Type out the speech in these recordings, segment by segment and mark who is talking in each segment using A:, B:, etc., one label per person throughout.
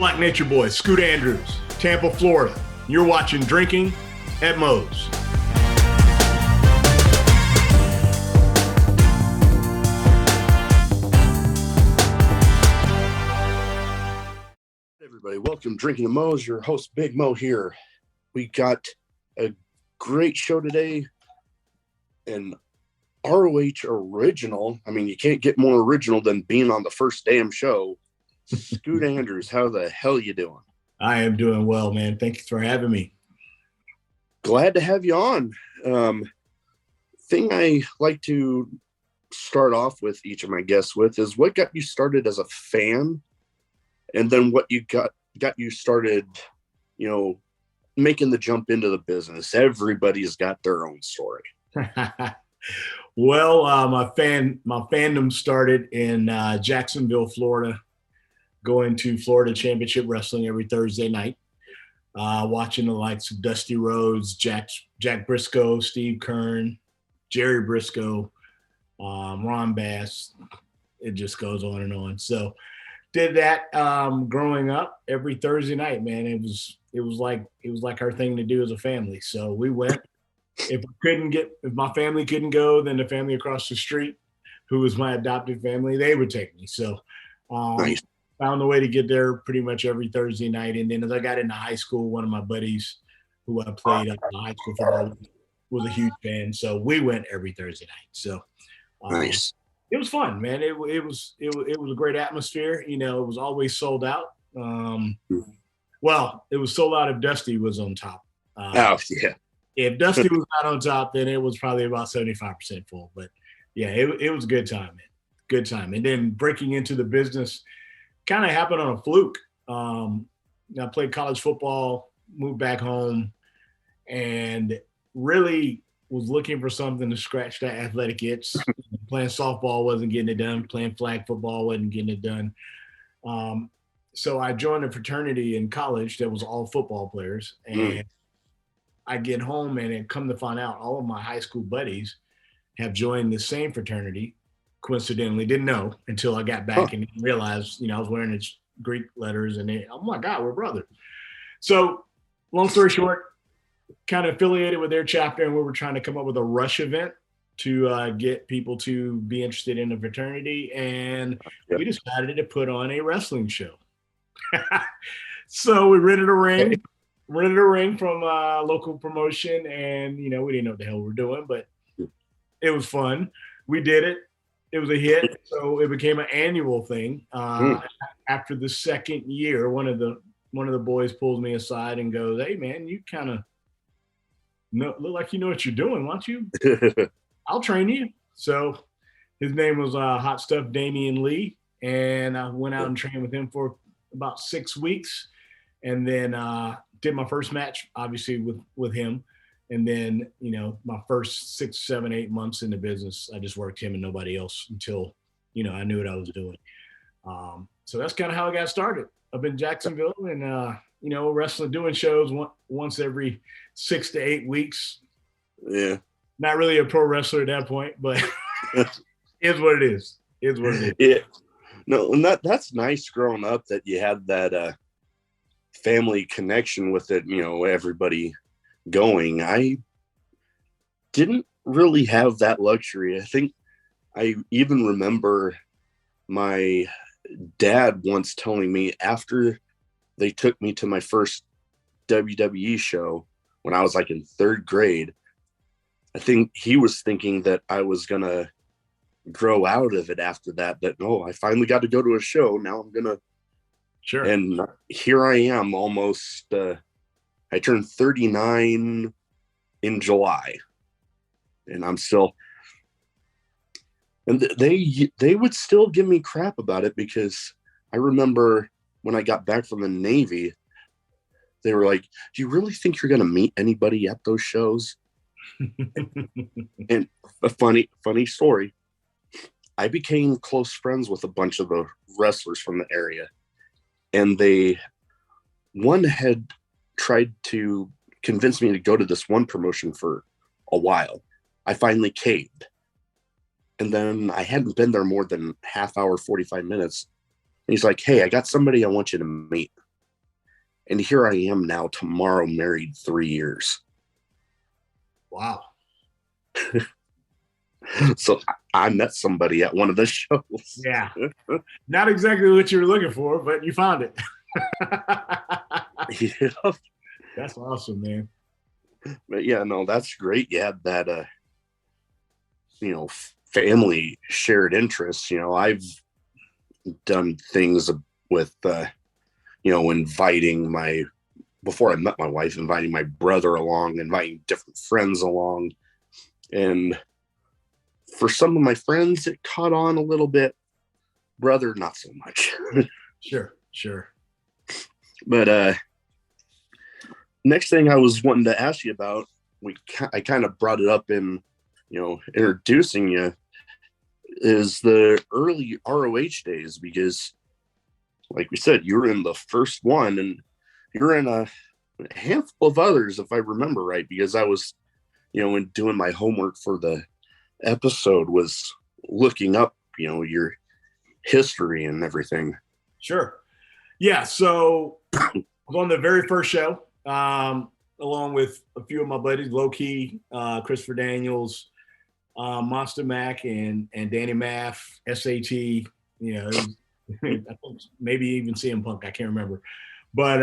A: Black Nature Boy, Scoot Andrews, Tampa, Florida. You're watching Drinking at Moe's.
B: Everybody, welcome Drinking at Moe's. Your host, Big Mo here. We got a great show today. An ROH original. I mean, you can't get more original than being on the first damn show. Scoot Andrews, how the hell you doing?
A: I am doing well, man. Thank you for having me.
B: Glad to have you on. Thing I like to start off with each of my guests with is what got you started as a fan, and then what you got you started, making the jump into the business. Everybody's got their own story.
A: Well, my fandom started in Jacksonville, Florida, going to Florida Championship Wrestling every Thursday night, watching the likes of Dusty Rhodes, Jack Briscoe, Steve Kern, Jerry Briscoe, Ron Bass. It just goes on and on. So did that growing up every Thursday night, man. It was like our thing to do as a family. So we went. If my family couldn't go, then the family across the street, who was my adopted family, they would take me. So
B: Nice.
A: Found a way to get there pretty much every Thursday night. And then as I got into high school, one of my buddies who I played high school football was a huge fan. So we went every Thursday night. So
B: Nice.
A: It was fun, man. It was a great atmosphere. It was always sold out. Well, it was sold out if Dusty was on top.
B: Yeah.
A: If Dusty was not on top, then it was probably about 75% full. But yeah, it was a good time, man. Good time. And then breaking into the business kind of happened on a fluke. I played college football, moved back home, and really was looking for something to scratch that athletic itch. Playing softball wasn't getting it done. Playing flag football wasn't getting it done. So I joined a fraternity in college that was all football players. And I get home and then come to find out all of my high school buddies have joined the same fraternity. Coincidentally, didn't know until I got back and realized, I was wearing its Greek letters and oh my God, we're brothers. So long story short, kind of affiliated with their chapter, and we were trying to come up with a rush event to get people to be interested in the fraternity. And we decided to put on a wrestling show. So we rented a ring from a local promotion, and we didn't know what the hell we were doing, but it was fun. We did it. It was a hit, so it became an annual thing. After the second year, one of the boys pulls me aside and goes, "Hey man, you kind of look like you know what you're doing. Why don't you? I'll train you." So his name was Hot Stuff Damian Lee, and I went out and trained with him for about 6 weeks, and then did my first match, obviously with him. And then, my first 6, 7, 8 months in the business, I just worked him and nobody else until, I knew what I was doing. So that's kind of how I got started up in Jacksonville, and, wrestling, doing shows once every 6 to 8 weeks.
B: Yeah.
A: Not really a pro wrestler at that point, but is what it is. Is what it is.
B: Yeah. No, and that's nice growing up that you had that family connection with it, everybody going. I didn't really have that luxury. I think I even remember my dad once telling me after they took me to my first WWE show when I was like in 3rd grade, I think he was thinking that I was going to grow out of it after that, I finally got to go to a show. Now I'm going to.
A: Sure.
B: And here I am almost, I turned 39 in July, and I'm still, and they would still give me crap about it, because I remember when I got back from the Navy, they were like, "Do you really think you're going to meet anybody at those shows?" And a funny story, I became close friends with a bunch of the wrestlers from the area, and one had tried to convince me to go to this one promotion for a while. I finally caved. And then I hadn't been there more than half hour, 45 minutes. And he's like, "Hey, I got somebody I want you to meet." And here I am now tomorrow, married 3 years.
A: Wow.
B: So I met somebody at one of the shows.
A: Yeah. Not exactly what you were looking for, but you found it.
B: Yeah.
A: That's awesome, man.
B: But yeah, no, that's great. You had that, family shared interests. I've done things with, inviting before I met my wife, inviting my brother along, inviting different friends along. And for some of my friends, it caught on a little bit. Brother, not so much.
A: Sure.
B: But next thing I was wanting to ask you about, I kind of brought it up in, introducing you, is the early ROH days, because like we said, you were in the first one and you're in a handful of others, if I remember right, because I was, in doing my homework for the episode, was looking up, your history and everything.
A: Sure. Yeah. So I was on the very first show, along with a few of my buddies, Low Key, Christopher Daniels, Monster Mac, and Danny Maff, SAT, I think maybe even CM Punk, I can't remember. But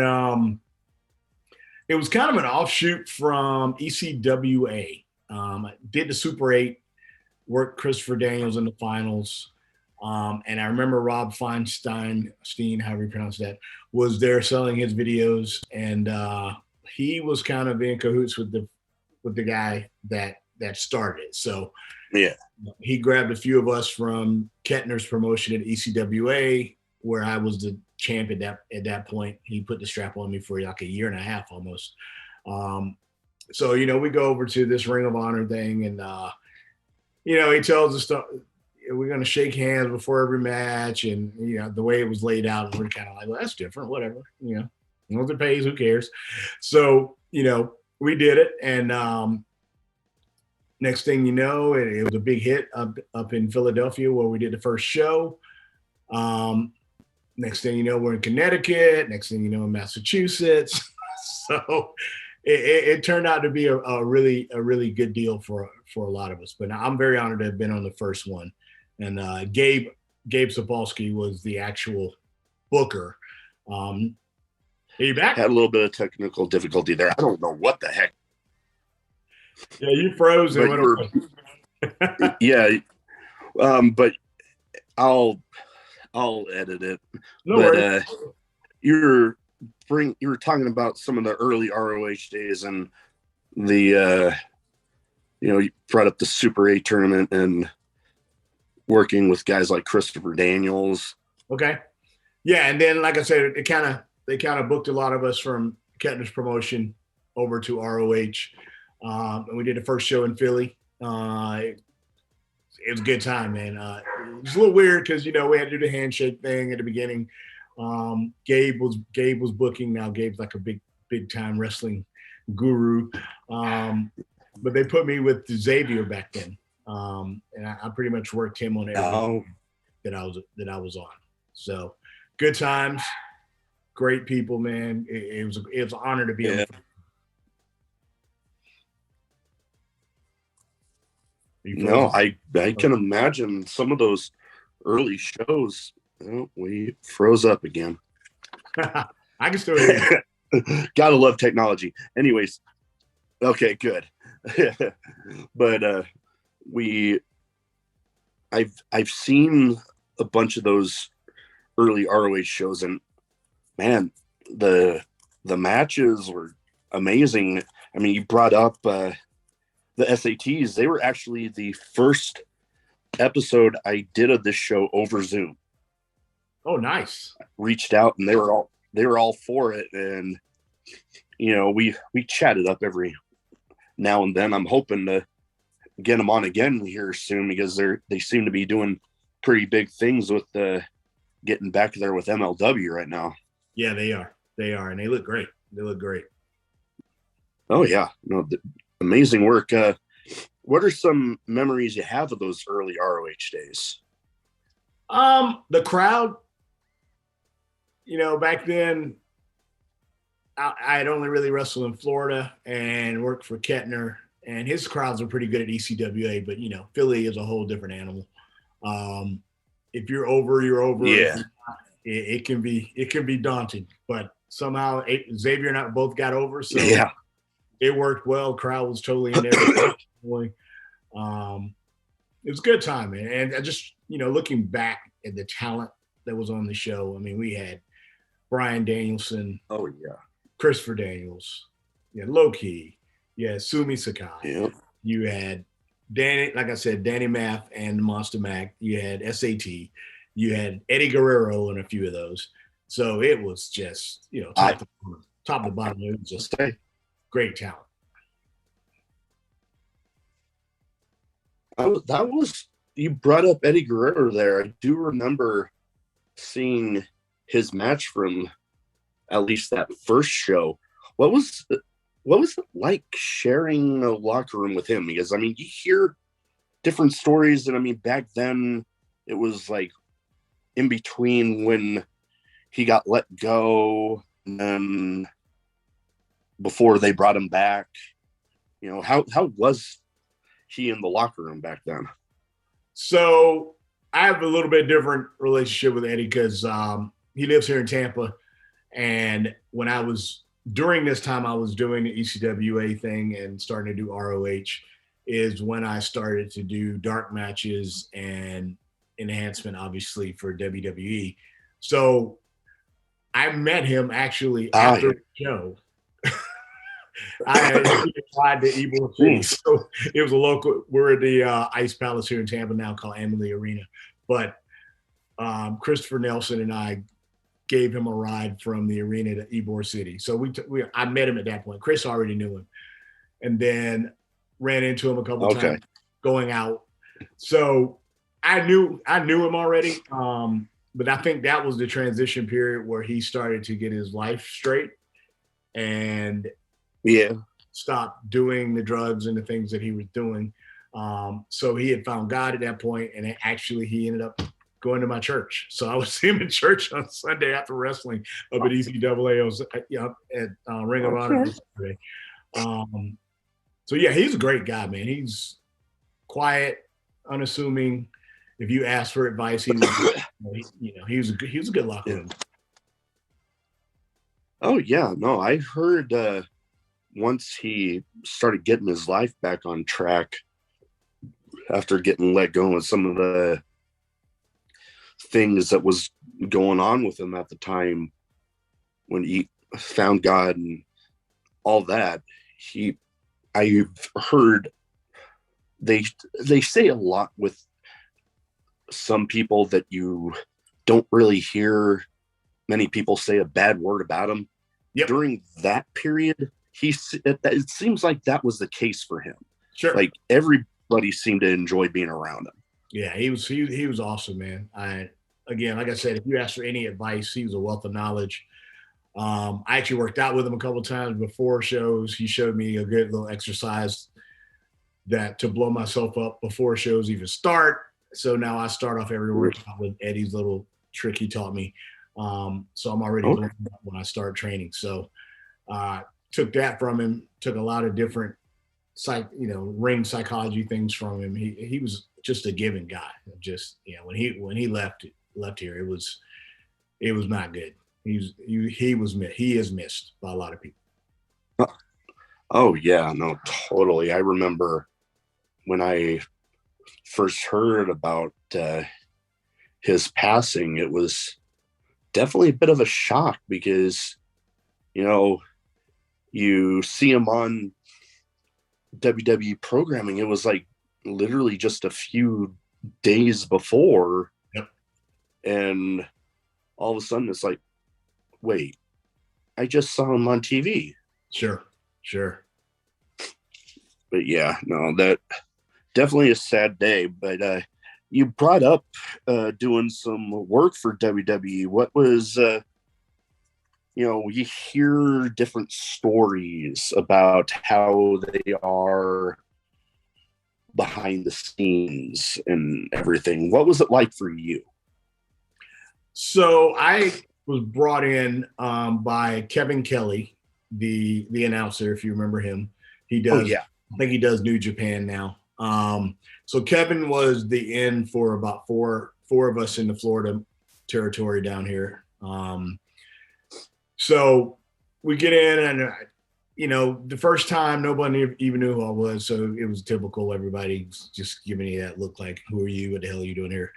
A: it was kind of an offshoot from ECWA. I did the Super 8, worked Christopher Daniels in the finals. And I remember Rob Feinstein, however you pronounce that, was there selling his videos. And he was kind of in cahoots with the guy that started it. So
B: yeah,
A: he grabbed a few of us from Kettner's promotion at ECWA, where I was the champ at that point. He put the strap on me for like a year and a half almost. So, we go over to this Ring of Honor thing, and, he tells us stuff. We're going to shake hands before every match. And, the way it was laid out, we're kind of like, well, that's different, whatever, as long as it pays, who cares? So, we did it. And next thing you know, it was a big hit up in Philadelphia where we did the first show. Next thing you know, we're in Connecticut. Next thing you know, in Massachusetts. So it turned out to be a really good deal for a lot of us. But I'm very honored to have been on the first one. And Gabe Sapolsky was the actual booker. Are you back?
B: Had a little bit of technical difficulty there. I don't know what the heck.
A: Yeah, you froze.
B: Yeah, but I'll edit it.
A: No
B: but
A: worries.
B: you were talking about some of the early ROH days and the you brought up the Super 8 tournament and working with guys like Christopher Daniels.
A: Okay. Yeah, and then like I said, they kind of booked a lot of us from Kettner's promotion over to ROH. And we did the first show in Philly. It was a good time, man. It was a little weird because we had to do the handshake thing at the beginning. Gabe was booking. Now Gabe's like a big time wrestling guru. But they put me with Xavier back then. And I pretty much worked him on everything that I was on. So good times, great people, man. It was an honor to be on.
B: No, I can imagine some of those early shows. Oh, we froze up again.
A: I can still hear
B: you. Gotta love technology. Anyways, okay, good. But I've seen a bunch of those early ROH shows, and man, the matches were amazing. I mean, you brought up the SATs. They were actually the first episode I did of this show over Zoom.
A: Oh, nice.
B: I reached out and they were all for it, and we chatted up every now and then. I'm hoping to get them on again here soon because they seem to be doing pretty big things with getting back there with MLW right now.
A: Yeah, they are, and they look great.
B: Oh yeah, no, amazing work. What are some memories you have of those early ROH days?
A: The crowd, back then, I had only really wrestled in Florida and worked for Kettner, and his crowds are pretty good at ECWA, but Philly is a whole different animal. If you're over, you're over.
B: Yeah.
A: It can be daunting, but somehow Xavier and I both got over, so
B: Yeah.
A: it worked well. Crowd was totally in there. It was a good time, man. And I just, looking back at the talent that was on the show, I mean, we had Brian Danielson.
B: Oh, yeah.
A: Christopher Daniels. You had Loki. You had Sumi Sakai.
B: Yep.
A: You had Danny, like I said, Danny Math and Monster Mac. You had SAT. You had Eddie Guerrero and a few of those. So it was just, top to bottom. It was just great talent.
B: You brought up Eddie Guerrero there. I do remember seeing his match from at least that first show. What was it like sharing a locker room with him? Because, I mean, you hear different stories, and I mean, back then it was like in between when he got let go and then before they brought him back. How was he in the locker room back then?
A: So I have a little bit different relationship with Eddie because he lives here in Tampa. And during this time, I was doing the ECWA thing and starting to do ROH is when I started to do dark matches and enhancement, obviously, for WWE. So I met him actually after the show. I had applied to Ybor City, so it was a local. We're at the Ice Palace here in Tampa now, called Amalie Arena. But Christopher Nelson and I gave him a ride from the arena to Ybor City. So I met him at that point. Chris already knew him, and then ran into him a couple times going out. So I knew him already, but I think that was the transition period where he started to get his life straight and stopped doing the drugs and the things that he was doing. So he had found God at that point, and actually he ended up going to my church. So I would see him in church on Sunday after wrestling up at ECAA at Ring of Honor. So yeah, he's a great guy, man. He's quiet, unassuming. If you ask for advice, he was a good locker room.
B: Oh yeah, no, I heard once he started getting his life back on track after getting let go of some of the things that was going on with him at the time when he found God and all that. I've heard they say a lot with some people that you don't really hear many people say a bad word about him. During that period, it seems like that was the case for him.
A: Sure.
B: Like everybody seemed to enjoy being around him.
A: Yeah, he was awesome, man. Again, like I said, if you ask for any advice, he was a wealth of knowledge. I actually worked out with him a couple of times before shows. He showed me a good little exercise to blow myself up before shows even start. So now I start off every workout with Eddie's little trick he taught me. So I'm already blown up when I start training. So took that from him, took a lot of different ring psychology things from him. He was just a giving guy. Just, when he left here, it was not good. He is missed by a lot of people.
B: Oh yeah, no, totally. I remember when I first heard about his passing, it was definitely a bit of a shock because, you see him on WWE programming. It was like literally just a few days before.
A: Yep.
B: And all of a sudden it's like, wait, I just saw him on TV.
A: Sure.
B: But yeah, no, that definitely a sad day. But you brought up doing some work for WWE. What was, you hear different stories about how they are behind the scenes and everything. What was it like for you?
A: So I was brought in by Kevin Kelly, the announcer, if you remember him. He
B: Oh
A: does.
B: yeah.
A: I think he does New Japan now. So Kevin was the in for about four of us in the Florida territory down here. So we get in, and the first time nobody even knew who I was, so it was typical. Everybody's just giving me that look like, "Who are you? What the hell are you doing here?"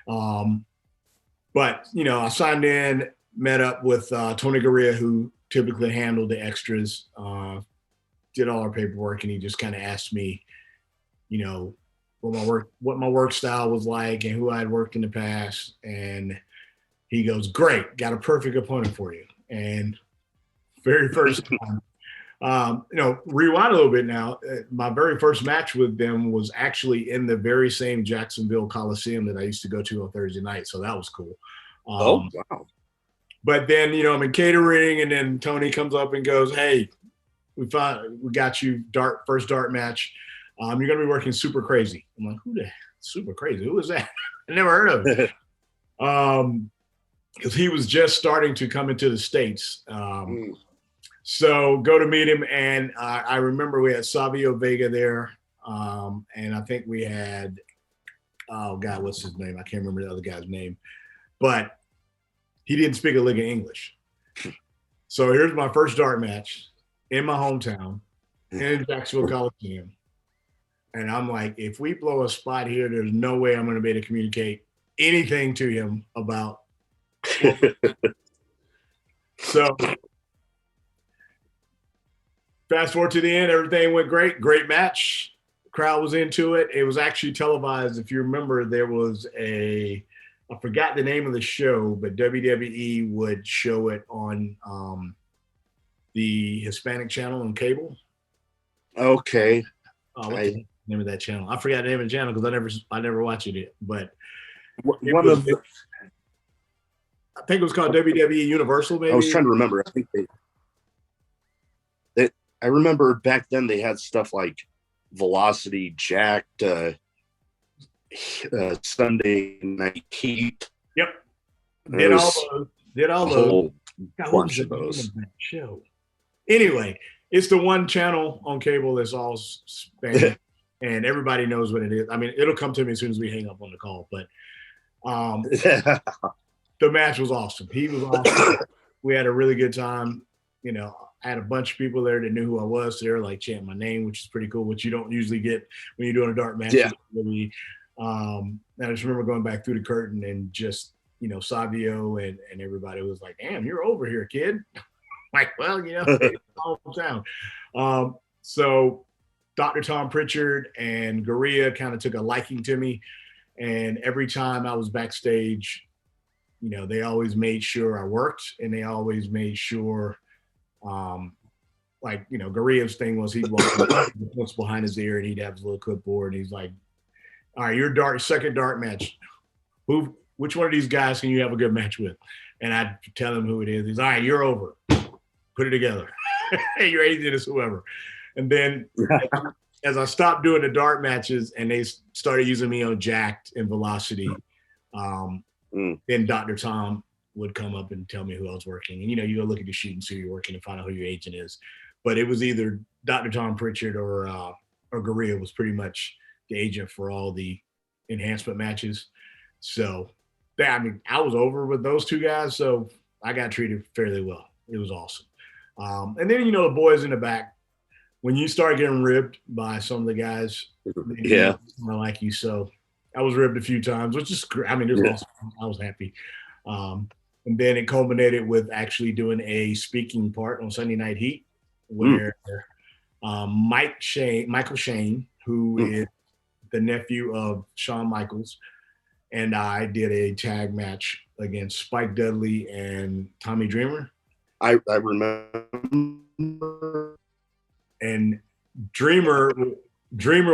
A: But I signed in, met up with Tony Guerrero, who typically handled the extras, did all our paperwork, and he just kind of asked me, what my work style was like and who I'd worked in the past. And he goes, "Great, got a perfect opponent for you." And very first time, rewind a little bit now. My very first match with them was actually in the very same Jacksonville Coliseum that I used to go to on Thursday night. So that was cool.
B: Oh, wow.
A: But then, I'm in catering, and then Tony comes up and goes, "Hey, we got you first dart match. You're going to be working Super Crazy." I'm like, "Who the Super Crazy? Who is that?" I never heard of it. Because he was just starting to come into the States. So go to meet him, and I remember we had Savio Vega there, and I think we had, oh God, what's his name? I can't remember the other guy's name, but he didn't speak a lick of English. So here's my first dart match in my hometown in Jacksonville Coliseum, and I'm like, if we blow a spot here, there's no way I'm going to be able to communicate anything to him about. So fast forward to the end, everything went great. Great match. The crowd was into it. It was actually televised. If you remember, there was I forgot the name of the show, but WWE would show it on the Hispanic channel on cable.
B: Okay.
A: What's the name of that channel? I forgot the name of the channel because I never watched it. But I think it was called WWE Universal, maybe.
B: I was trying to remember. I think I remember back then they had stuff like Velocity, Jacked, Sunday Night Heat.
A: Yep. Did all those. God,
B: bunch of those.
A: Show. Anyway, it's the one channel on cable that's all Spanish, and everybody knows what it is. I mean, it'll come to me as soon as we hang up on the call, but the match was awesome. He was awesome. We had a really good time. I had a bunch of people there that knew who I was. So they were like chanting my name, which is pretty cool, which you don't usually get when you're doing a dart match.
B: Yeah.
A: And I just remember going back through the curtain and just, Savio and everybody was like, "Damn, you're over here, kid." Like, well, it's hometown. So Dr. Tom Pritchard and Guerrero kind of took a liking to me. And every time I was backstage, they always made sure I worked, and they always made sure, Guerrero's thing was he'd walk the books behind his ear, and he'd have his little clipboard, and he's like, "All right, your second dart match. Which one of these guys can you have a good match with?" And I'd tell him who it is. He's, "All right, you're over. Put it together." Hey, your agent is whoever. And then as I stopped doing the dart matches and they started using me on Jacked and Velocity, then Dr. Tom would come up and tell me who I was working. And, you go look at the sheet and see who you're working and find out who your agent is. But it was either Dr. Tom Pritchard or Guerrero was pretty much the agent for all the enhancement matches. So, I was over with those two guys, so I got treated fairly well. It was awesome. And then, the boys in the back, when you start getting ribbed by some of the guys,
B: yeah,
A: I like you. So I was ribbed a few times, which is great. I mean, it was awesome. I was happy. And then it culminated with actually doing a speaking part on Sunday Night Heat, where Michael Shane, who is the nephew of Shawn Michaels, and I did a tag match against Spike Dudley and Tommy Dreamer.
B: I remember.
A: And Dreamer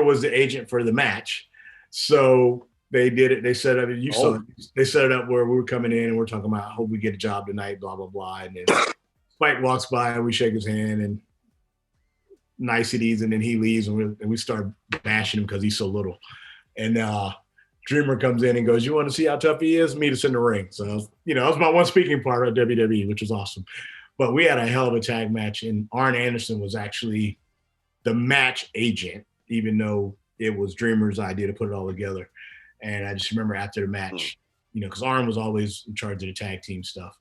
A: was the agent for the match. So they did it. They set up, you saw it. They set it up where we were coming in and we're talking about, "I hope we get a job tonight, blah, blah, blah." And then Spike walks by and we shake his hand and niceties, and then he leaves and we start bashing him because he's so little. And Dreamer comes in and goes, "You want to see how tough he is? Meet us in the ring." So, that was my one speaking part at WWE, which was awesome. But we had a hell of a tag match, and Arn Anderson was actually the match agent, even though it was Dreamer's idea to put it all together. And I just remember after the match, because Arn was always in charge of the tag team stuff.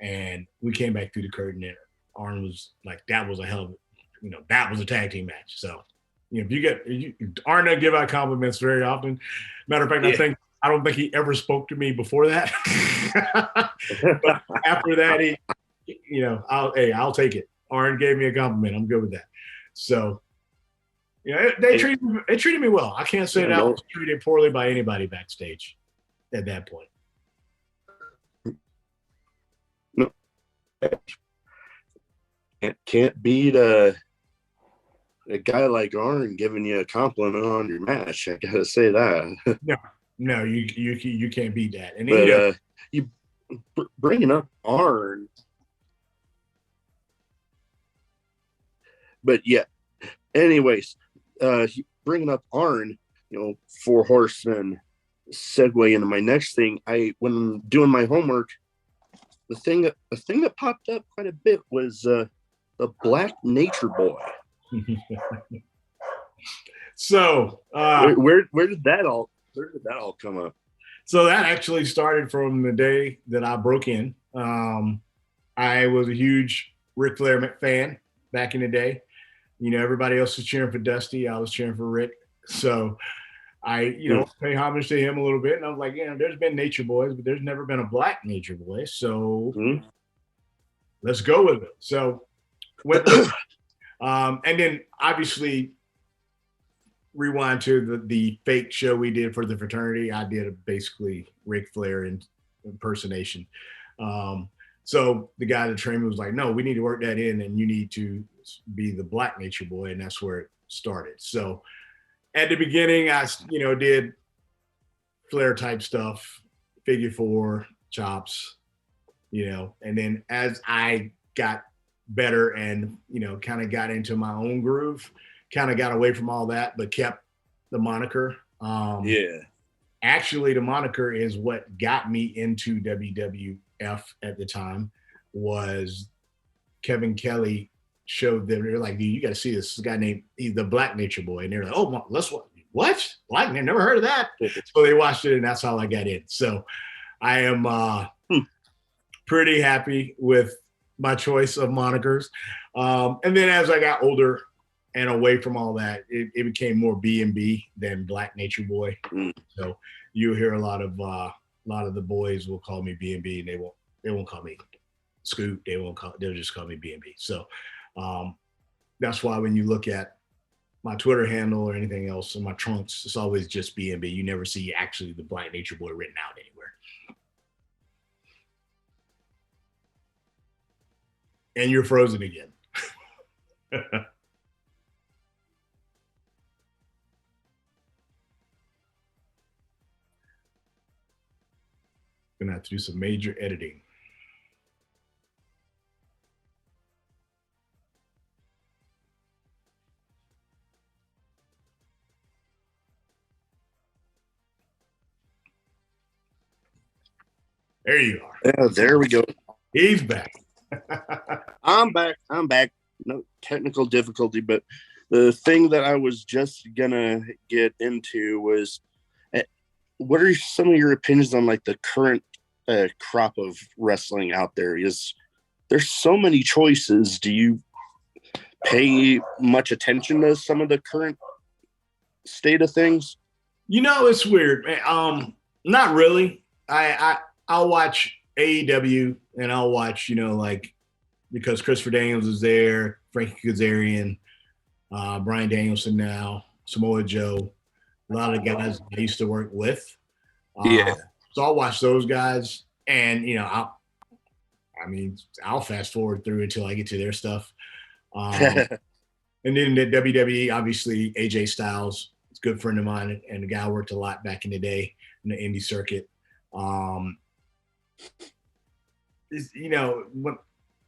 A: And we came back through the curtain there. Arn was like, that was a hell of that was a tag team match. So, Arn doesn't give out compliments very often. Matter of fact, I don't think he ever spoke to me before that. But after that, I'll take it. Arn gave me a compliment. I'm good with that. So, they treated me well. I can't say that I was treated poorly by anybody backstage at that point.
B: No, can't beat a guy like Arn giving you a compliment on your match. I gotta say that.
A: No, you can't beat that. And
B: but you bringing up Arn, but yeah. Anyways, bringing up Arn, Four Horsemen, segue into my next thing. When doing my homework, the thing that popped up quite a bit was the Black Nature Boy.
A: So
B: where did that all come up?
A: So that actually started from the day that I broke in. I was a huge Ric Flair fan back in the day. Everybody else was cheering for Dusty. I was cheering for Rick. So I, pay homage to him a little bit. And I was like, there's been Nature Boys, but there's never been a Black Nature Boy. So let's go with it. So went with it. And then obviously rewind to the fake show we did for the fraternity. I did basically Ric Flair impersonation. So the guy that trained me was like, no, we need to work that in, and you need to be the Black Nature Boy. And that's where it started. So at the beginning, I, did Flair type stuff, figure four, chops, and then as I got better and, kind of got into my own groove, kind of got away from all that, but kept the moniker. Actually, the moniker is what got me into WWF at the time. Was Kevin Kelly showed them, they're like, dude, you got to see this guy named, he's the Black Nature Boy. And they're like, oh, let's what? Black? Never heard of that. So they watched it, and that's how I got in. So I am pretty happy with my choice of monikers. And then as I got older and away from all that, it became more B&B than Black Nature Boy. So you hear a lot of the boys will call me B&B, and they won't call me Scoot. They'll just call me B&B. So that's why when you look at my Twitter handle or anything else in my trunks, it's always just B&B. You never see actually the Black Nature Boy written out anywhere. And you're frozen again. Gonna have to do some major editing. There you are.
B: Yeah, there we go.
A: He's back.
B: I'm back. No technical difficulty, but the thing that I was just gonna get into was, what are some of your opinions on like the current crop of wrestling out there? There's so many choices. Do you pay much attention to some of the current state of things?
A: It's weird. Not really. I'll watch AEW, and I'll watch, because Christopher Daniels is there, Frankie Kazarian, Bryan Danielson now, Samoa Joe, a lot of guys I used to work with. So I'll watch those guys, and, I'll fast forward through until I get to their stuff. And then the WWE, obviously, AJ Styles, it's a good friend of mine, and the guy worked a lot back in the day in the indie circuit.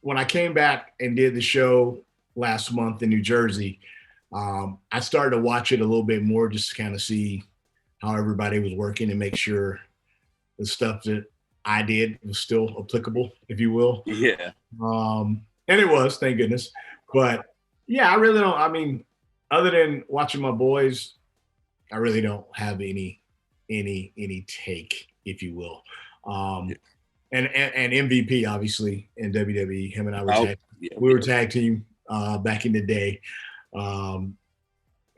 A: When I came back and did the show last month in New Jersey, I started to watch it a little bit more just to kind of see how everybody was working and make sure the stuff that I did was still applicable, if you will.
B: Yeah.
A: And it was, thank goodness. But yeah, I really don't. I mean, other than watching my boys, I really don't have any take, if you will. Um, and MVP obviously in WWE. Him and I were
B: Oh,
A: tag.
B: yeah.
A: We were tag team back in the day. Um,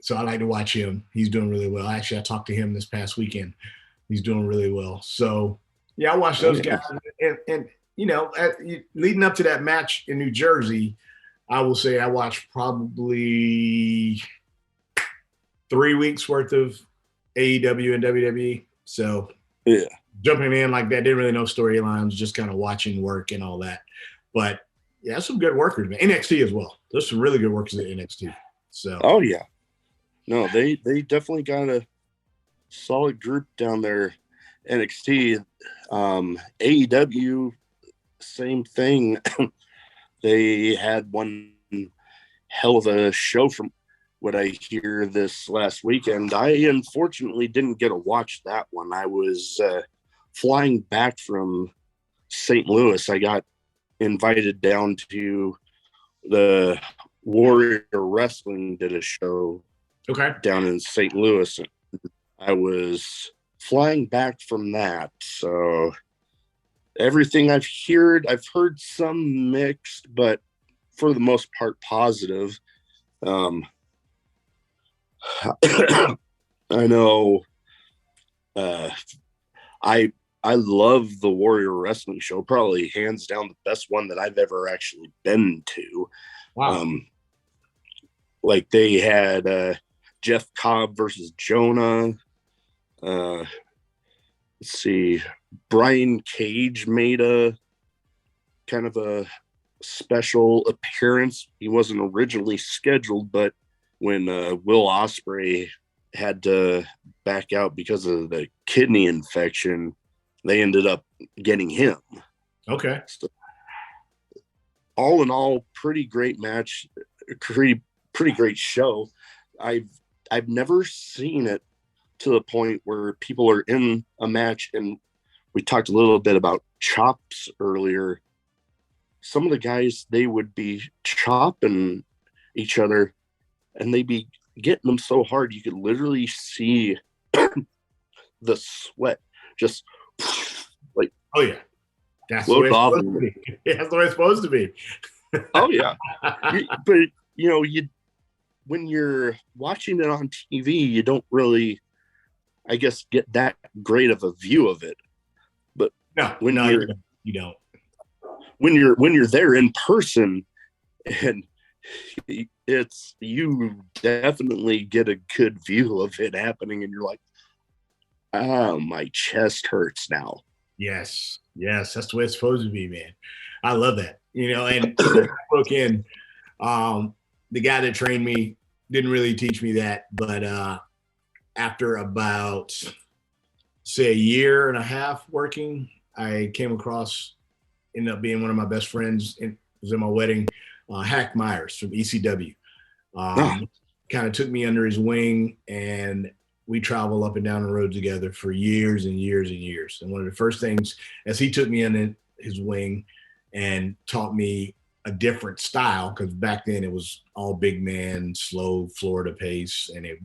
A: so I like to watch him. He's doing really well. Actually, I talked to him this past weekend. He's doing really well. So yeah, I watched
B: Oh,
A: those
B: yeah.
A: guys. And you know, leading up to that match in New Jersey, I will say I watched probably 3 weeks worth of AEW and WWE. So
B: Yeah.
A: jumping in like that, didn't really know storylines, just kind of watching work and all that. But yeah, some good workers, man. NXT as well. There's some really good workers at NXT. So
B: Oh, yeah. No, they definitely got a solid group down there. NXT, AEW, same thing. They had one hell of a show from what I hear this last weekend. I unfortunately didn't get to watch that one. I was flying back from St. Louis. I got invited down to the Warrior Wrestling did a show
A: okay.
B: down in St. Louis. I was flying back from that. So everything I've heard some mixed, but for the most part positive. I know I love the Warrior Wrestling show, probably hands down the best one that I've ever actually been to.
A: Wow.
B: Like they had Jeff Cobb versus Jonah. Let's see, Brian Cage made a kind of a special appearance. He wasn't originally scheduled, but when Will Ospreay had to back out because of the kidney infection, they ended up getting him.
A: Okay.
B: So, all in all, pretty great match, pretty great show. I've never seen it to the point where people are in a match, and we talked a little bit about chops earlier. Some of the guys, they would be chopping each other, and they'd be getting them so hard you could literally see the sweat just like,
A: oh yeah, that's the way it's supposed to be. That's the way it's supposed to be.
B: Oh yeah. But you when you're watching it on TV, you don't really, I guess, get that great of a view of it. But
A: you don't.
B: When you're there in person, and it's, you definitely get a good view of it happening, and you're like, oh, my chest hurts now.
A: Yes, that's the way it's supposed to be, man. I love that. And look in, the guy that trained me didn't really teach me that, but after about, say, a year and a half working, I came across, ended up being one of my best friends. It was in my wedding, Hack Myers from ECW. Kind of took me under his wing, and we travel up and down the road together for years and years and years. And one of the first things, as he took me under his wing and taught me a different style, because back then it was all big man, slow Florida pace, and it,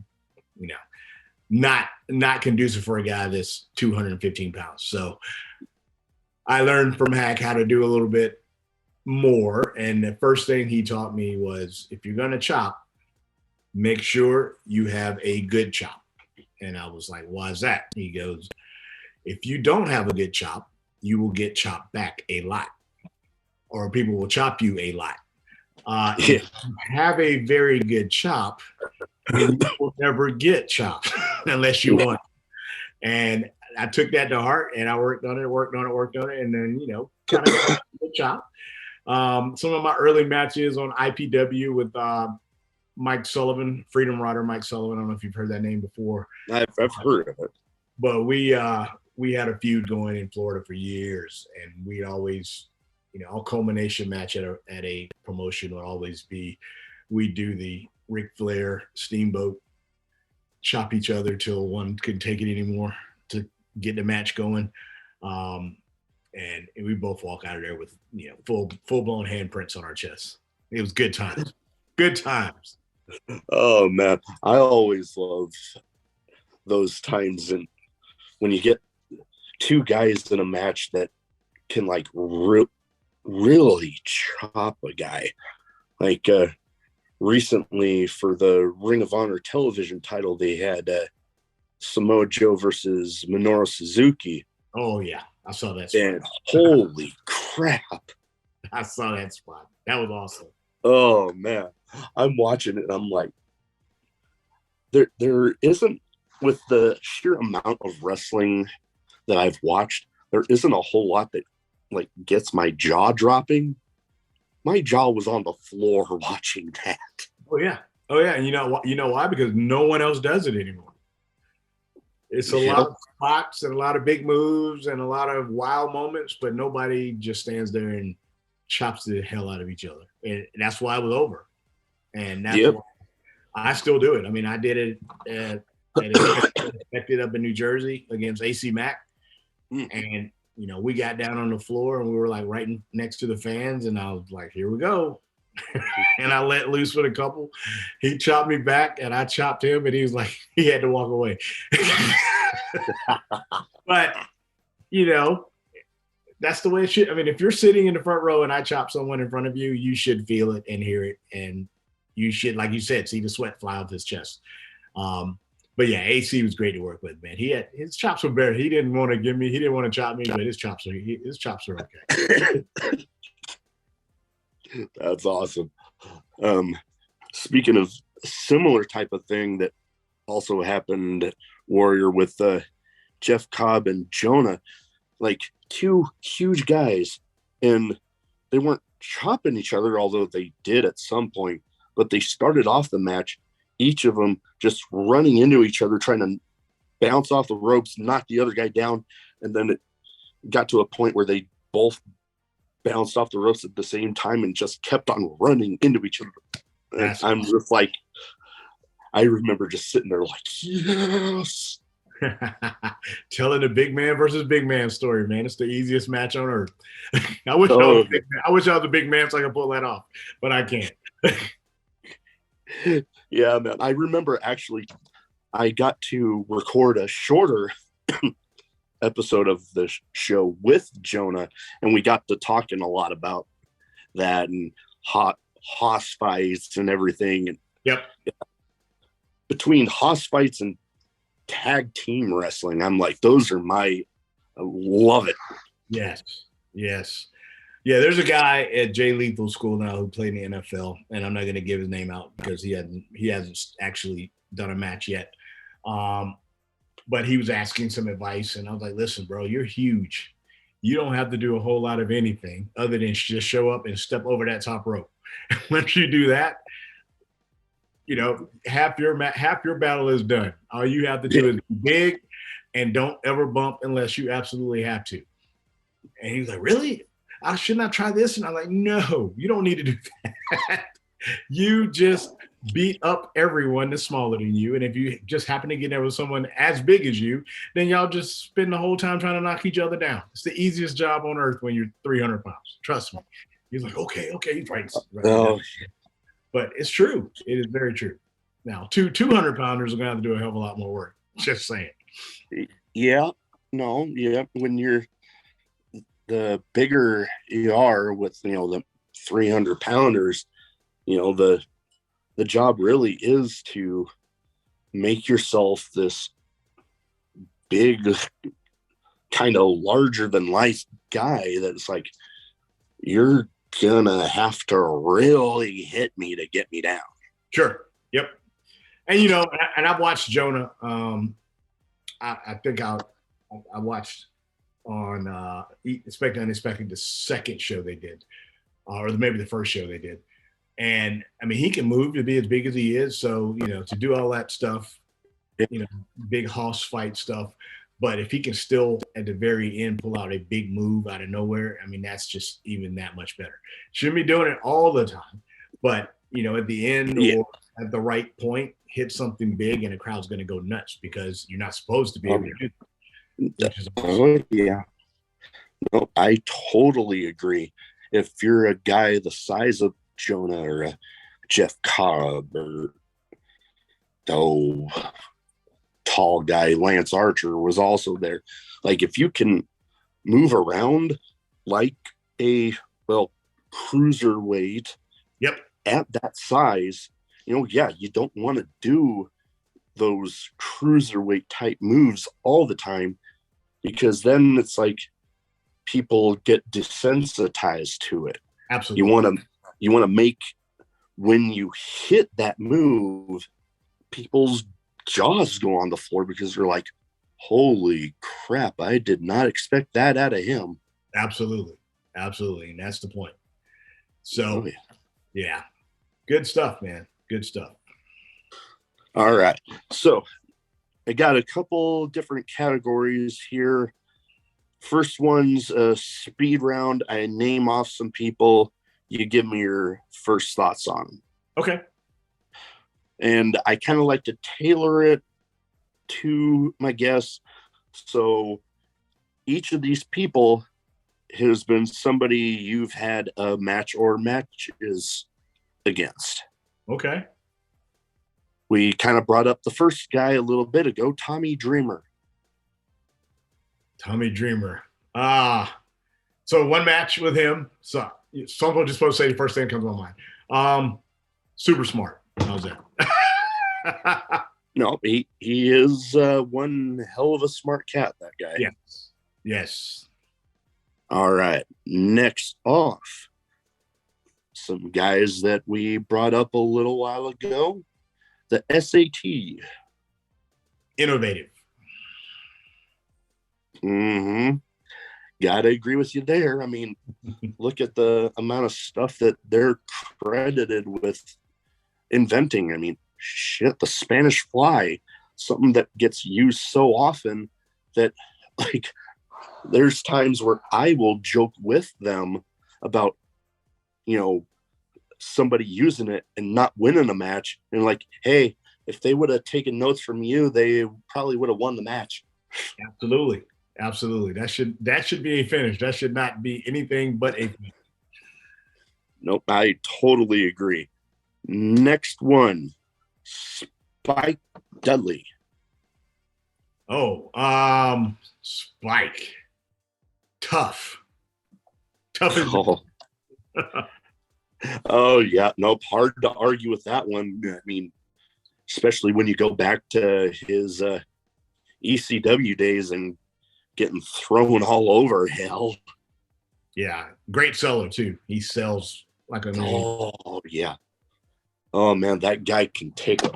A: not conducive for a guy that's 215 pounds. So I learned from Hack how to do a little bit more. And the first thing he taught me was, if you're going to chop, make sure you have a good chop. And I was like, why is that? He goes, if you don't have a good chop, you will get chopped back a lot, or people will chop you a lot. If you have a very good chop, then you will never get chopped unless you want. And I took that to heart, and I worked on it. And then, kind of got a good chop. Some of my early matches on IPW with Mike Sullivan, Freedom Rider Mike Sullivan. I don't know if you've heard that name before.
B: I've heard of it.
A: But we had a feud going in Florida for years, and we'd always, our culmination match at a promotion would always be, we do the Ric Flair Steamboat, chop each other till one couldn't take it anymore to get the match going. and we both walk out of there with full blown handprints on our chests. It was good times. Good times.
B: Oh man, I always love those times, and when you get two guys in a match that can like really chop a guy. Like recently for the Ring of Honor television title, they had Samoa Joe versus Minoru Suzuki.
A: Oh yeah, I saw that spot.
B: And holy crap,
A: I saw that spot. That was awesome.
B: Oh man, I'm watching it and I'm like, there isn't, with the sheer amount of wrestling that I've watched, there isn't a whole lot that like gets my jaw dropping. My jaw was on the floor watching that.
A: Oh yeah, and you know why? Because no one else does it anymore. It's a lot of spots and a lot of big moves and a lot of wow moments, but nobody just stands there and chops the hell out of each other. And that's why it was over. And that's why I still do it. I mean, I did it at Expected up in New Jersey against AC Mack. And, we got down on the floor and we were like right next to the fans. And I was like, here we go. And I let loose with a couple. He chopped me back and I chopped him, and he was like, he had to walk away. But, that's the way it should. I mean, if you're sitting in the front row and I chop someone in front of you, you should feel it and hear it. And you should, like you said, see the sweat fly off his chest. But yeah, AC was great to work with, man. His chops were better. He didn't want to chop me, but his chops are okay.
B: That's awesome. Speaking of similar type of thing that also happened, Warrior, with Jeff Cobb and Jonah, like two huge guys, and they weren't chopping each other, although they did at some point, but they started off the match, each of them just running into each other, trying to bounce off the ropes, knock the other guy down, and then it got to a point where they both bounced off the ropes at the same time and just kept on running into each other. And I'm just like, I remember just sitting there like, yes.
A: Telling the big man versus big man story, man. It's the easiest match on earth. I wish I was a big man so I could pull that off, but I can't.
B: Yeah, man. I remember actually I got to record a shorter episode of the show with Jonah, and we got to talking a lot about that and hoss fights and everything. And
A: yep,
B: between hoss fights and tag team wrestling, I'm like, I love it.
A: Yes. Yeah, there's a guy at Jay Lethal School now who played in the NFL, and I'm not going to give his name out because he hasn't actually done a match yet. But he was asking some advice, and I was like, listen, bro, you're huge. You don't have to do a whole lot of anything other than just show up and step over that top rope. Once you do that, half your battle is done. All you have to do is be big and don't ever bump unless you absolutely have to. And he was like, really? I should not try this. And I'm like, no, you don't need to do that. You just beat up everyone that's smaller than you. And if you just happen to get there with someone as big as you, then y'all just spend the whole time trying to knock each other down. It's the easiest job on earth when you're 300 pounds. Trust me. He's like, okay, he's right.
B: Oh.
A: But it's true. It is very true. Now, 200 pounders are going to have to do a hell of a lot more work. Just saying.
B: Yeah. No. Yeah. When you're the bigger you are with, the 300 pounders, the job really is to make yourself this big, kind of larger than life guy that's like, you're gonna have to really hit me to get me down.
A: Sure. Yep. And and I've watched Jonah. I think I watched on Expected Unexpected, the second show they did, or maybe the first show they did. And I mean, he can move to be as big as he is. So, to do all that stuff, big hoss fight stuff. But if he can still, at the very end, pull out a big move out of nowhere, I mean, that's just even that much better. Shouldn't be doing it all the time. But, at the end or at the right point, hit something big and the crowd's going to go nuts because you're not supposed to be able to do that.
B: Oh, yeah. No, I totally agree. If you're a guy the size of Jonah or a Jeff Cobb or oh, tall guy Lance Archer was also there. Like if you can move around like a cruiserweight,
A: Yep.
B: at that size, yeah, you don't want to do those cruiserweight type moves all the time because then it's like people get desensitized to it.
A: Absolutely.
B: You want to make when you hit that move, people's jaws go on the floor because they're like, holy crap, I did not expect that out of him.
A: Absolutely. And that's the point. So, yeah. Good stuff, man. Good stuff.
B: All right. So I got a couple different categories here. First one's a speed round. I name off some people. You give me your first thoughts on them.
A: Okay.
B: And I kind of like to tailor it to my guests. So each of these people has been somebody you've had a match or matches against.
A: Okay.
B: We kind of brought up the first guy a little bit ago, Tommy Dreamer.
A: Tommy Dreamer. So one match with him. So some people just supposed to say the first thing that comes to my mind. Super smart. How's that?
B: No, he is one hell of a smart cat, that guy.
A: Yes.
B: All right. Next off, some guys that we brought up a little while ago, the SAT.
A: Innovative.
B: Mm-hmm. Gotta agree with you there. I mean, look at the amount of stuff that they're credited with inventing. I mean, shit, the Spanish fly, something that gets used so often that, like, there's times where I will joke with them about, somebody using it and not winning a match. And like, hey, if they would have taken notes from you, they probably would have won the match.
A: Absolutely. That should be a finish. That should not be anything but a finish.
B: Nope, I totally agree. Next one, Spike Dudley.
A: Oh, Spike. Tough as
B: Oh yeah, nope, hard to argue with that one. I mean, especially when you go back to his ECW days and getting thrown all over hell.
A: Yeah, great seller too. He sells like a million.
B: Oh yeah. Oh man, that guy can take a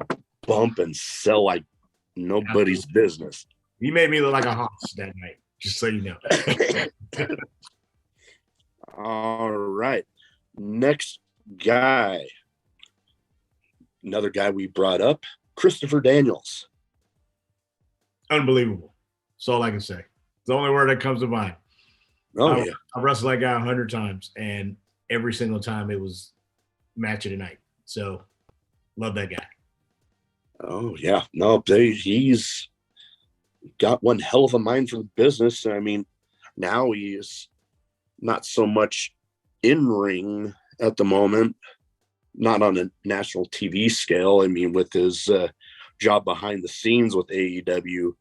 B: bump and sell like nobody's business.
A: He made me look like a hoss that night, just so you know.
B: All right. Next guy. Another guy we brought up, Christopher Daniels.
A: Unbelievable. That's all I can say. It's the only word that comes to mind.
B: I
A: wrestled that guy 100 times, and every single time it was match of the night. So, love that guy.
B: Oh, yeah. No, he's got one hell of a mind for the business. I mean, now he's not so much in ring at the moment, not on a national TV scale. I mean, with his job behind the scenes with AEW,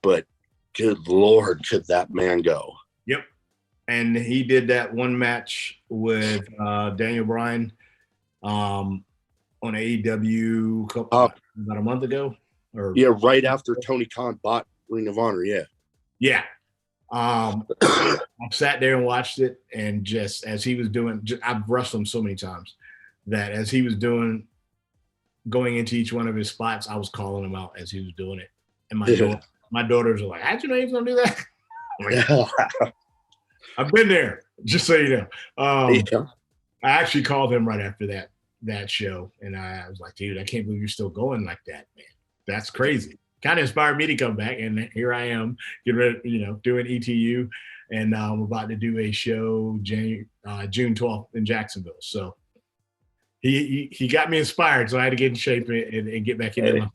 B: but good Lord, could that man go?
A: Yep. And he did that one match with Daniel Bryan on AEW about a month ago.
B: Right after Tony Khan bought Ring of Honor.
A: Yeah. I sat there and watched it, and just as he was doing, I've wrestled him so many times that as he was going into each one of his spots, I was calling him out as he was doing it. And my daughters are like, how'd you know he was going to do that? Like, I've been there, just so you know. I actually called him right after that show, and I was like, dude, I can't believe you're still going like that, man. That's crazy. Kind of inspired me to come back, and here I am getting ready, doing ETU, and I'm about to do a show June 12th in Jacksonville. So he got me inspired, so I had to get in shape and get back in there.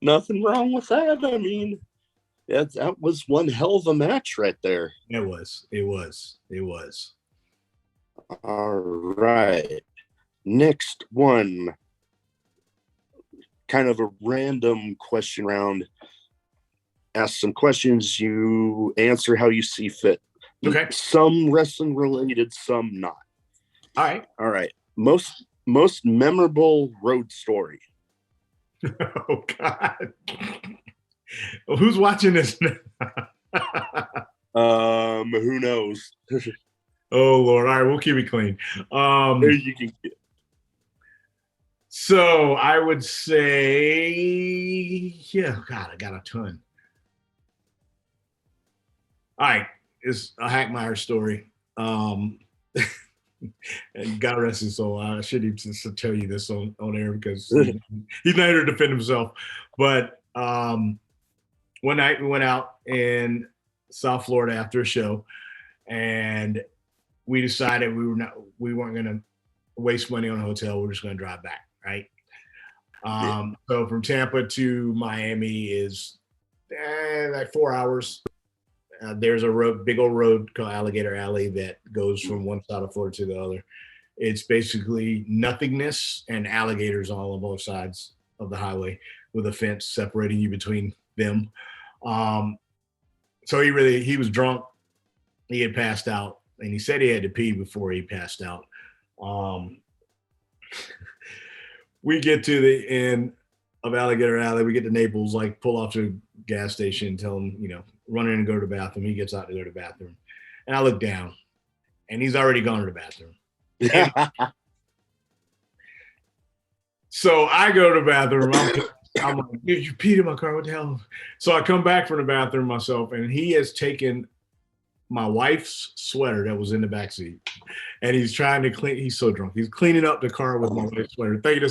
B: Nothing wrong with that. I mean, Yeah, that was one hell of a match right there.
A: It was. It was. It was.
B: All right. Next one. Kind of a random question round. Ask some questions. You answer how you see fit.
A: Okay.
B: Some wrestling related, some not.
A: All right.
B: All right. Most memorable road story.
A: Oh God. Who's watching this now?
B: Who knows?
A: Oh Lord. All right, we'll keep it clean.
B: You can get.
A: So I would say, yeah, God, I got a ton. All right, it's a Hackmeyer story. And God rest his soul. I shouldn't even tell you this on air because he's not here to defend himself. But one night we went out in South Florida after a show, and we decided we weren't going to waste money on a hotel. We're just going to drive back, right? So from Tampa to Miami is like 4 hours. There's a big old road called Alligator Alley that goes from one side of Florida to the other. It's basically nothingness and alligators all on both sides of the highway with a fence separating you between them. So he was drunk. He had passed out, and he said he had to pee before he passed out. We get to the end of Alligator Alley. We get to Naples, like pull off to a gas station, tell him, run in and go to the bathroom. He gets out to go to the bathroom. And I look down, and he's already gone to the bathroom. So I go to the bathroom. I'm like, dude, you peed in my car. What the hell? So I come back from the bathroom myself, and he has taken my wife's sweater that was in the backseat, and he's trying to clean. He's so drunk. He's cleaning up the car with my wife's sweater, thinking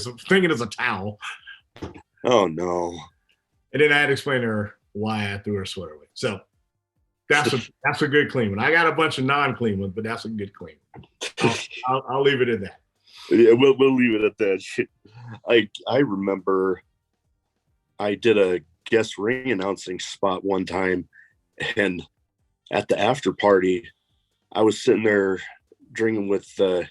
A: it's a towel.
B: Oh no!
A: And then I had to explain to her why I threw her sweater away. So that's a good clean one. I got a bunch of non-clean ones, but that's a good clean one. I'll leave it at that.
B: Yeah, we'll leave it at that. I remember I did a guest ring announcing spot one time, and at the after party, I was sitting there drinking with there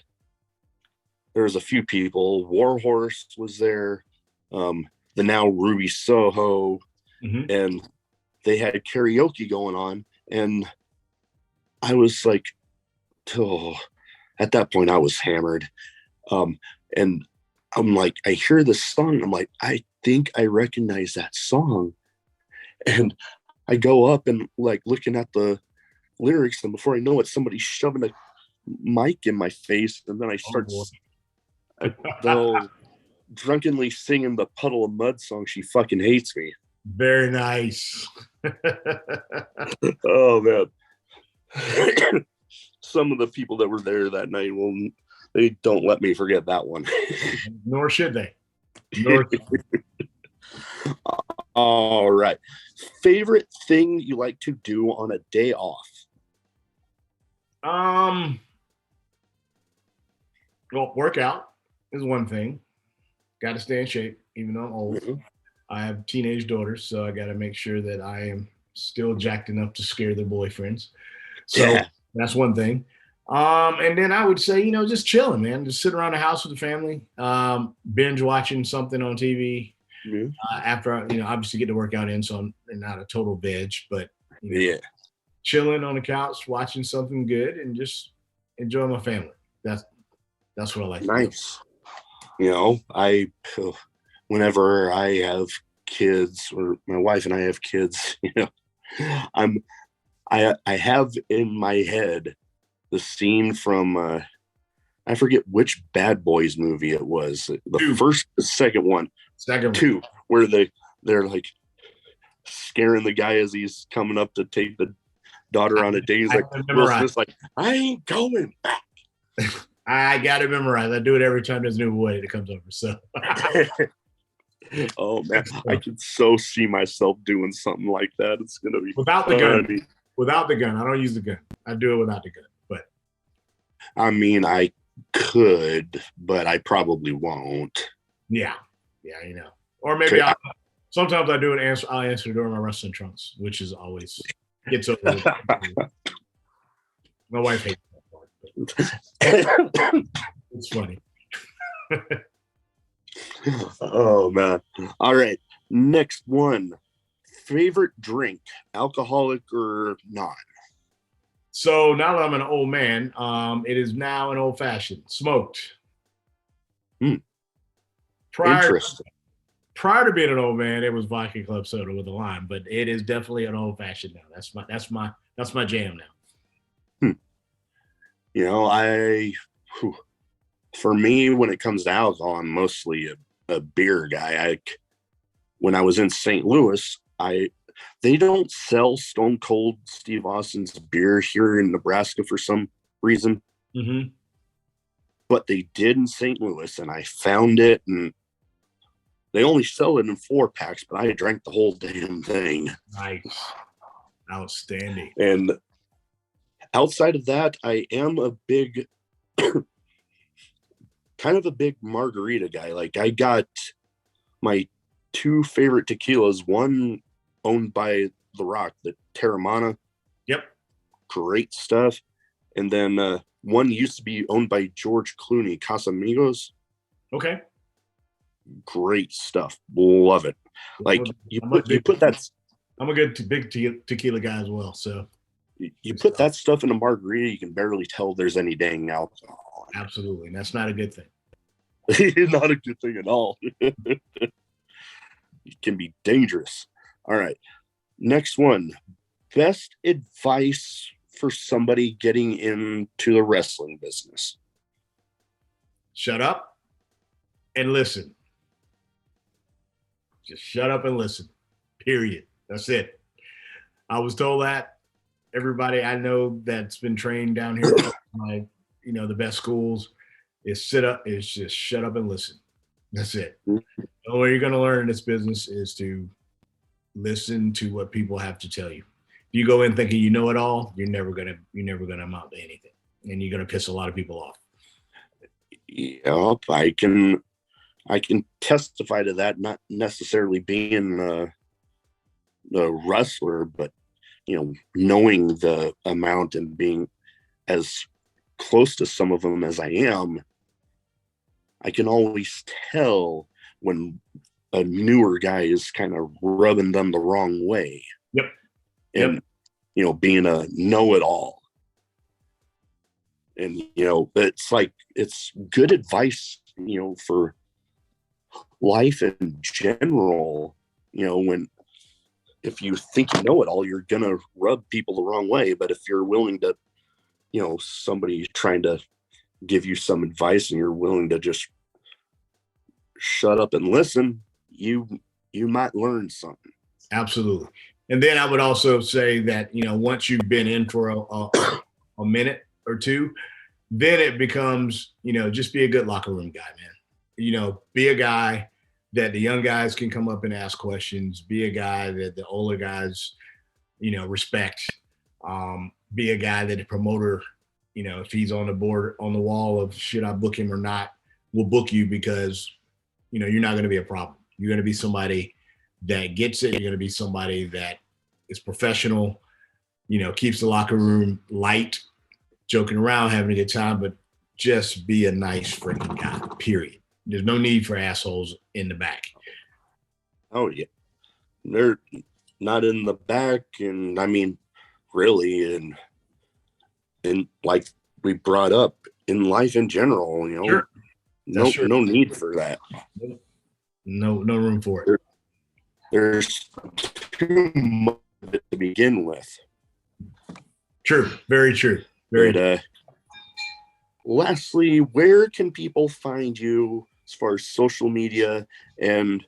B: was a few people. Warhorse was there, the now Ruby Soho, and they had karaoke going on, and I was like, at that point I was hammered, and I'm like, I hear this song, I'm like, I think I recognize that song, and I go up and like looking at the lyrics, and before I know it, somebody's shoving a mic in my face, and then I start drunkenly singing the Puddle of Mud song, She Fucking Hates Me.
A: Very nice.
B: Oh man. Some of the people that were there that night, they don't let me forget that one.
A: Nor should they.
B: All right. Favorite thing you like to do on a day off?
A: Well, workout is one thing. Got to stay in shape, even though I'm old. Mm-hmm. I have teenage daughters, so I got to make sure that I am still jacked enough to scare their boyfriends. So that's one thing. And then I would say, just chilling, man. Just sit around the house with the family, binge watching something on TV. Mm-hmm. After obviously get the workout in, so I'm not a total veg, but chilling on the couch, watching something good, and just enjoying my family. That's what I like.
B: Nice. Whenever I have kids, or my wife and I have kids, I have in my head the scene from I forget which Bad Boys movie it was. The second one, where they're like scaring the guy as he's coming up to take the daughter on a date. He's like, Will Smith's like, I ain't going back.
A: I got it memorized. I do it every time there's a new boy that comes over. So,
B: oh man, I can so see myself doing something like that. It's gonna be
A: without the gun. Without the gun, I don't use the gun. I do it without the gun. But
B: I mean, I could, but I probably won't.
A: Yeah, or maybe I'll Sometimes I do an answer. I'll answer during my wrestling trunks, which is always gets over with. My wife hates that part, but it's funny.
B: Oh man! All right, next one. Favorite drink, alcoholic or non?
A: So now that I'm an old man, it is now an old fashioned smoked.
B: Interesting.
A: Prior to being an old man, it was vodka club soda with a lime, but it is definitely an old fashioned now. That's my jam now.
B: You know, for me, when it comes to alcohol, I'm mostly a beer guy. When I was in St. Louis, they don't sell Stone Cold Steve Austin's beer here in Nebraska for some reason.
A: Mm-hmm.
B: But they did in St. Louis, and I found it, and they only sell it in 4-packs, but I drank the whole damn thing.
A: Nice. Outstanding.
B: And outside of that, I am a big, kind of a big margarita guy. Like, I got my 2 favorite tequilas, one owned by The Rock, the Terramana.
A: Yep.
B: Great stuff. And then one used to be owned by George Clooney, Casamigos.
A: Okay.
B: Great stuff. Love it. Like you put that.
A: I'm a good big tequila guy as well. So
B: you put that stuff in a margarita, you can barely tell there's any dang alcohol.
A: Absolutely. And that's not a good thing.
B: Not a good thing at all. It can be dangerous. All right. Next one. Best advice for somebody getting into the wrestling business.
A: Shut up and listen. Just shut up and listen. Period. That's it. I was told that. Everybody I know that's been trained down here at the best schools is just shut up and listen. That's it. The only way you're going to learn in this business is to listen to what people have to tell you. If you go in thinking you know it all, you're never gonna amount to anything, and you're gonna piss a lot of people off.
B: Yep, I can testify to that. Not necessarily being a wrestler, but knowing the amount and being as close to some of them as I am, I can always tell when a newer guy is kind of rubbing them the wrong way.
A: Yep.
B: And, being a know-it-all. And, it's good advice, for life in general, if you think you know it all, you're going to rub people the wrong way. But if you're willing to, somebody trying to give you some advice and you're willing to just shut up and listen, you might learn something.
A: Absolutely. And then I would also say that, once you've been in for a minute or two, then it becomes, just be a good locker room guy, man. Be a guy that the young guys can come up and ask questions. Be a guy that the older guys, respect. Be a guy that the promoter, if he's on the board, on the wall of should I book him or not, will book you because, you're not going to be a problem. You're going to be somebody that gets it. You're going to be somebody that is professional, keeps the locker room light, joking around, having a good time, but just be a nice freaking guy, period. There's no need for assholes in the back.
B: Oh, yeah. They're not in the back. And I mean, really, and like we brought up in life in general,
A: Sure.
B: No need for that.
A: No room for it.
B: There's too much of it to begin with.
A: True. Very true.
B: Lastly, where can people find you as far as social media and,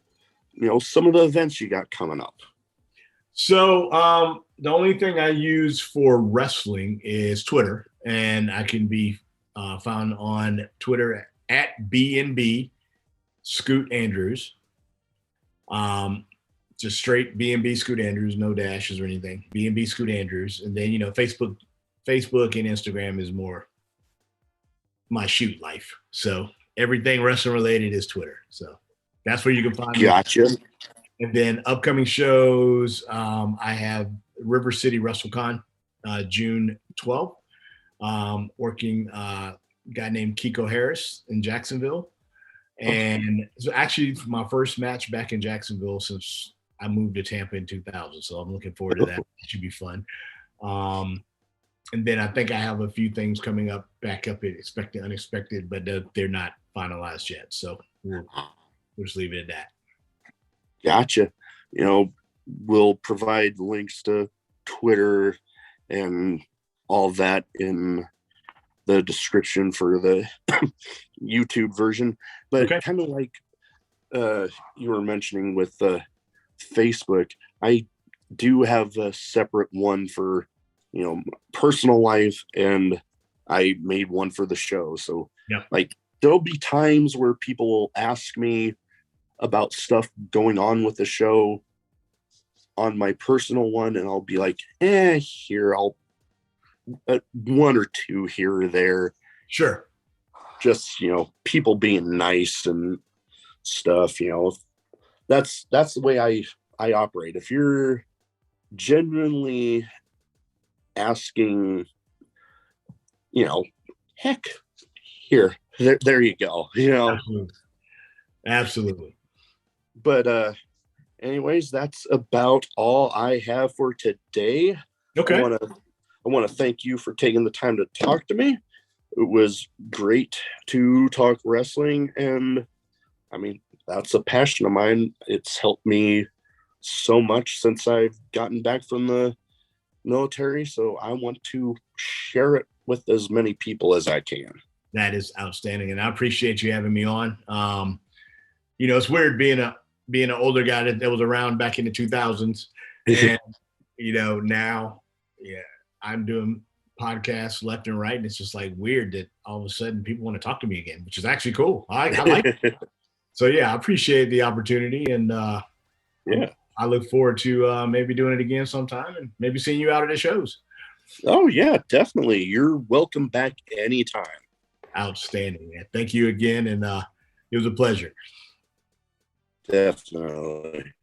B: some of the events you got coming up?
A: So the only thing I use for wrestling is Twitter, and I can be found on Twitter at B&B Scoot Andrews. Just straight B&B Scoot Andrews, no dashes or anything. B&B Scoot Andrews. And then, Facebook and Instagram is more my shoot life. So everything wrestling related is Twitter. So that's where you can find me.
B: Gotcha.
A: And then upcoming shows, I have River City WrestleCon, June 12th. Working a guy named Kiko Harris in Jacksonville. And it's actually my first match back in Jacksonville since I moved to Tampa in 2000. So I'm looking forward to that. It should be fun. And then I think I have a few things coming up back up at expected, unexpected, but they're not finalized yet. So we'll just leave it at that.
B: Gotcha. We'll provide links to Twitter and all that in the description for the YouTube version. But kind of like you were mentioning with Facebook, I do have a separate one for personal life, and I made one for the show. So like there'll be times where people will ask me about stuff going on with the show on my personal one, and I'll be like, here, I'll one or two here or there.
A: Sure.
B: Just, people being nice and stuff, that's the way I operate. If you're genuinely asking, heck, there you go,
A: Absolutely.
B: But anyways, that's about all I have for today.
A: Okay.
B: I want to thank you for taking the time to talk to me. It was great to talk wrestling, and I mean, that's a passion of mine. It's helped me so much since I've gotten back from the military, so I want to share it with as many people as I can.
A: That is outstanding, and I appreciate you having me on. It's weird being an older guy that was around back in the 2000s, and now, I'm doing podcasts left and right, and it's just like weird that all of a sudden people want to talk to me again, which is actually cool. I like it. So I appreciate the opportunity, and I look forward to maybe doing it again sometime, and maybe seeing you out at the shows.
B: Oh yeah, definitely. You're welcome back anytime.
A: Outstanding, man. Thank you again, and it was a pleasure.
B: Definitely.